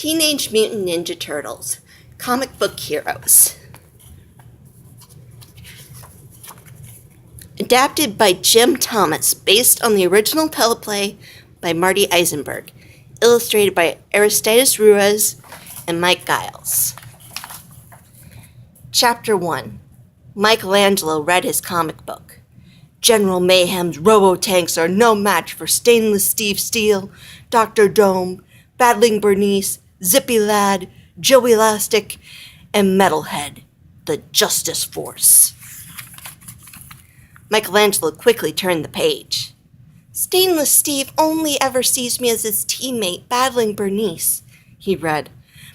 Teenage Mutant Ninja Turtles, comic book heroes. Adapted by Jim Thomas, based on the original teleplay by Marty Eisenberg, illustrated by Aristides Ruiz and Mike Giles. Chapter 1. Michelangelo read his comic book. General Mayhem's robo-tanks are no match for Stainless Steve Steel, Dr. Dome, Battling Bernice, Zippy Lad, Joe Elastic, and Metalhead, the Justice Force. Michelangelo quickly turned the page. Stainless Steve only ever sees me as his teammate battling Bernice, he read.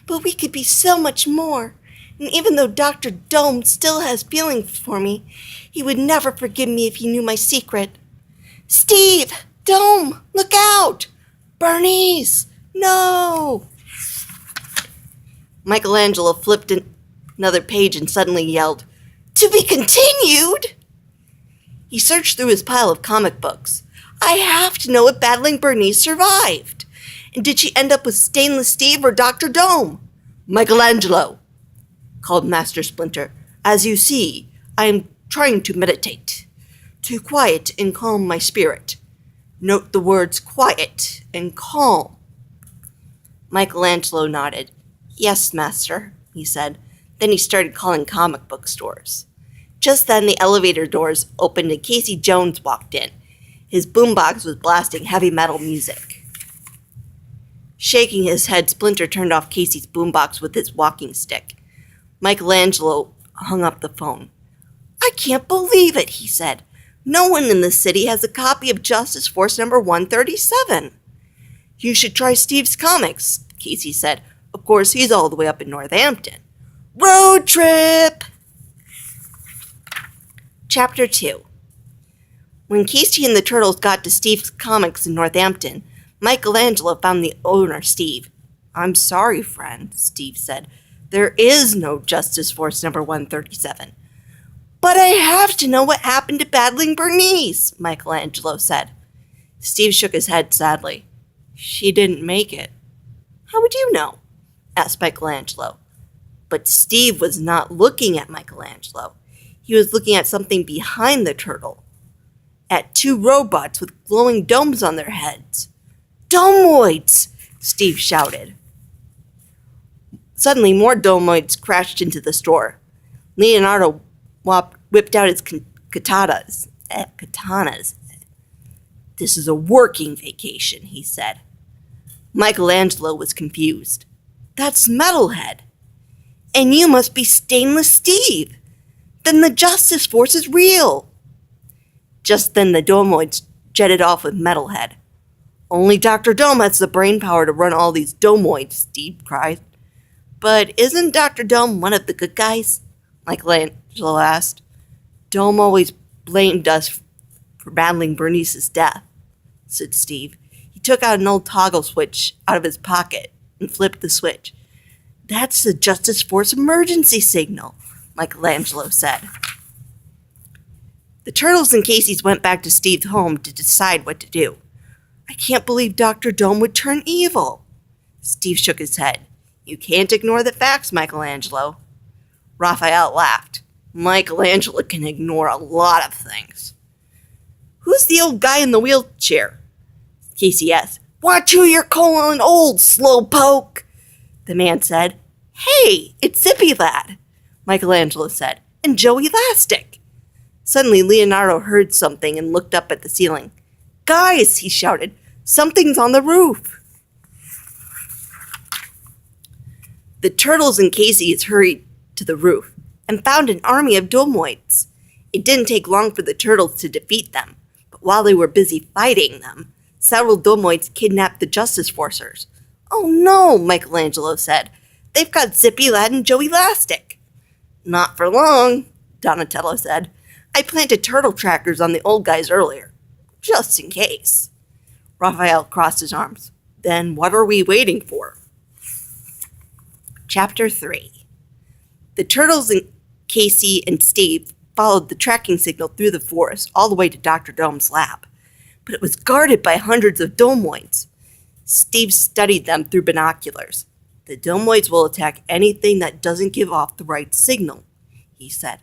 But we could be so much more. And even though Dr. Dome still has feelings for me, he would never forgive me if he knew my secret. Steve! Dome! Look out! Bernice! No! Michelangelo flipped another page and suddenly yelled, To be continued! He searched through his pile of comic books. I have to know if Battling Bernice survived. And did she end up with Stainless Steve or Dr. Dome? Michelangelo, called Master Splinter. As you see, I am trying to meditate, to quiet and calm my spirit. Note the words quiet and calm. Michelangelo nodded. Yes, Master, he said. Then he started calling comic book stores. Just then the elevator doors opened and Casey Jones walked in. His boombox was blasting heavy metal music. Shaking his head, Splinter turned off Casey's boombox with his walking stick. Michelangelo hung up the phone. I can't believe it, he said. No one in the city has a copy of Justice Force number 137. You should try Steve's comics, Casey said. Of course, he's all the way up in Northampton. Road trip! Chapter 2. When Casey and the Turtles got to Steve's comics in Northampton, Michelangelo found the owner, Steve. I'm sorry, friend, Steve said. There is no Justice Force number 137. But I have to know what happened to Battling Bernice, Michelangelo said. Steve shook his head sadly. She didn't make it. How would you know? Asked Michelangelo. But Steve was not looking at Michelangelo. He was looking at something behind the turtle. At two robots with glowing domes on their heads. Domoids! Steve shouted. Suddenly, more domoids crashed into the store. Leonardo whipped out his katanas. This is a working vacation, he said. Michelangelo was confused. That's Metalhead. And you must be Stainless Steve. Then the Justice Force is real. Just then the domoids jetted off with Metalhead. Only Dr. Dome has the brain power to run all these domoids, Steve cried. But isn't Dr. Dome one of the good guys? Michelangelo asked. Dome always blamed us for battling Bernice's death, said Steve. He took out an old toggle switch out of his pocket and flipped the switch. That's the Justice Force emergency signal, Michelangelo said. The Turtles and Casey's went back to Steve's home to decide what to do. I can't believe Dr. Dome would turn evil. Steve shook his head. You can't ignore the facts, Michelangelo. Raphael laughed. Michelangelo can ignore a lot of things. Who's the old guy in the wheelchair? Casey asked. Watch who you're calling old, slowpoke, the man said. Hey, it's Zippy Lad, Michelangelo said, and Joe Elastic. Suddenly, Leonardo heard something and looked up at the ceiling. Guys, he shouted, something's on the roof. The Turtles and Casey's hurried to the roof and found an army of domoids. It didn't take long for the Turtles to defeat them, but while they were busy fighting them, several domoids kidnapped the Justice Forcers. Oh no, Michelangelo said. They've got Zippy Lad and Joe Elastic. Not for long, Donatello said. I planted turtle trackers on the old guys earlier, just in case. Raphael crossed his arms. Then what are we waiting for? Chapter 3. The Turtles and Casey and Steve followed the tracking signal through the forest all the way to Dr. Dome's lab, but it was guarded by hundreds of domoids. Steve studied them through binoculars. The domoids will attack anything that doesn't give off the right signal, he said.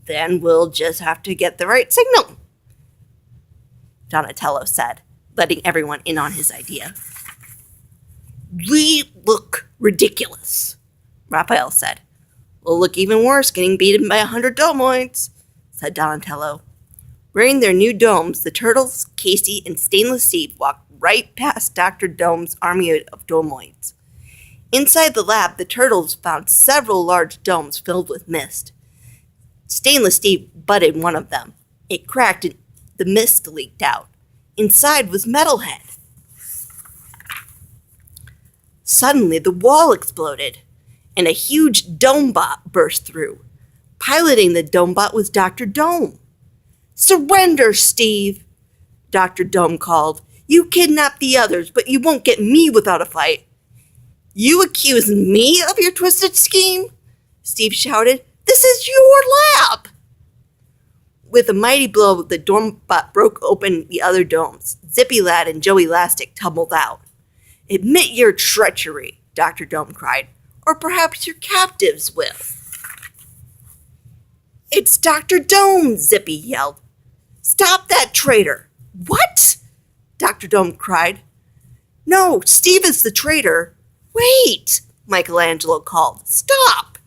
Then we'll just have to get the right signal, Donatello said, letting everyone in on his idea. We look ridiculous, Raphael said. We'll look even worse getting beaten by 100 domoids, said Donatello. Wearing their new domes, the Turtles, Casey, and Stainless Steve walked right past Dr. Dome's army of domoids. Inside the lab, the Turtles found several large domes filled with mist. Stainless Steve butted one of them. It cracked and the mist leaked out. Inside was Metalhead. Suddenly, the wall exploded, and a huge Domebot burst through. Piloting the Domebot was Dr. Dome. Surrender, Steve, Dr. Dome called. You kidnapped the others, but you won't get me without a fight. You accuse me of your twisted scheme? Steve shouted. This is your lab! With a mighty blow, the Domebot broke open the other domes. Zippy Lad and Joey Lastic tumbled out. Admit your treachery, Dr. Dome cried, or perhaps your captives will. It's Dr. Dome, Zippy yelled. Stop that traitor! What? Dr. Dome cried. No, Steve is the traitor. Wait, Michelangelo called. Stop!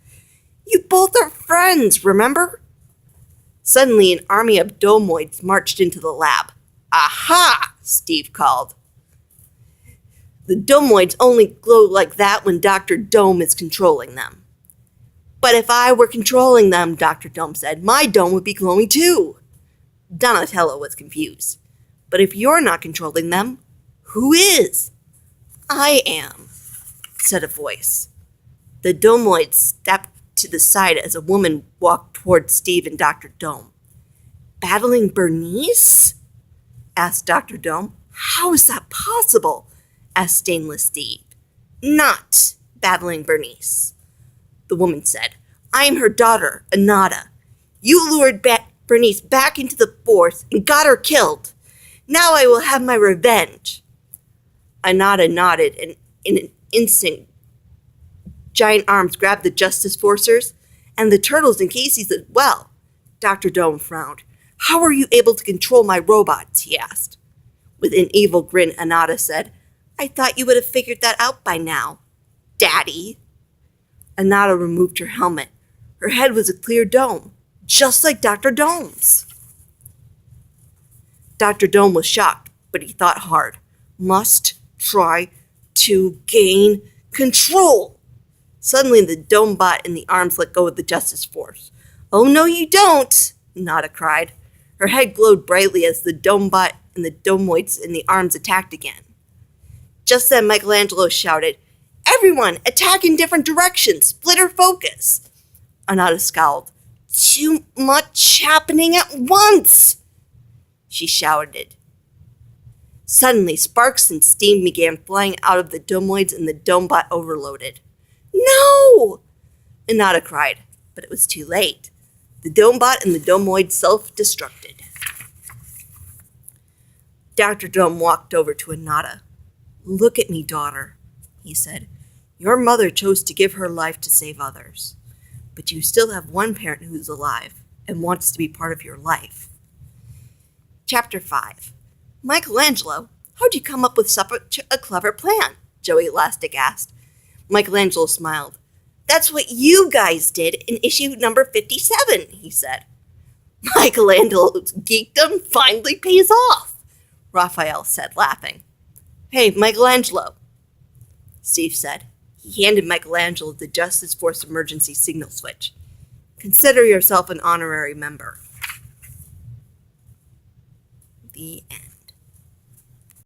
You both are friends, remember? Suddenly, an army of domoids marched into the lab. Aha! Steve called. The domoids only glow like that when Dr. Dome is controlling them. But if I were controlling them, Dr. Dome said, my dome would be glowing too. Donatello was confused. But if you're not controlling them, who is? I am, said a voice. The domoids stepped to the side as a woman walked toward Steve and Dr. Dome. Battling Bernice? Asked Dr. Dome. How is that possible? Asked Stainless Steve. Not battling Bernice, the woman said. I am her daughter, Anata. You lured Bernice back into the force and got her killed. Now I will have my revenge. Anata nodded, and in an instant, giant arms grabbed the Justice Forcers and the Turtles and Casey's as well. Dr. Dome frowned. How are you able to control my robots? He asked. With an evil grin, Anata said, I thought you would have figured that out by now, Daddy. Anata removed her helmet. Her head was a clear dome, just like Dr. Dome's. Dr. Dome was shocked, but he thought hard. Must try to gain control. Suddenly, the Domebot in the arms let go of the Justice Force. Oh, no, you don't, Nada cried. Her head glowed brightly as the Domebot and the domoids in the arms attacked again. Just then, Michelangelo shouted, Everyone, attack in different directions. Split or focus. Anata scowled. Too much happening at once, she shouted. Suddenly, sparks and steam began flying out of the domoids and the Domebot overloaded. No! Anata cried, but it was too late. The Domebot and the domoid self-destructed. Dr. Dome walked over to Anata. Look at me, daughter, he said. Your mother chose to give her life to save others. But you still have one parent who's alive and wants to be part of your life. Chapter 5. Michelangelo, how'd you come up with such a clever plan? Joey Elastic asked. Michelangelo smiled. That's what you guys did in issue number 57, he said. Michelangelo's geekdom finally pays off, Raphael said, laughing. Hey, Michelangelo, Steve said. He handed Michelangelo the Justice Force emergency signal switch. Consider yourself an honorary member. The end.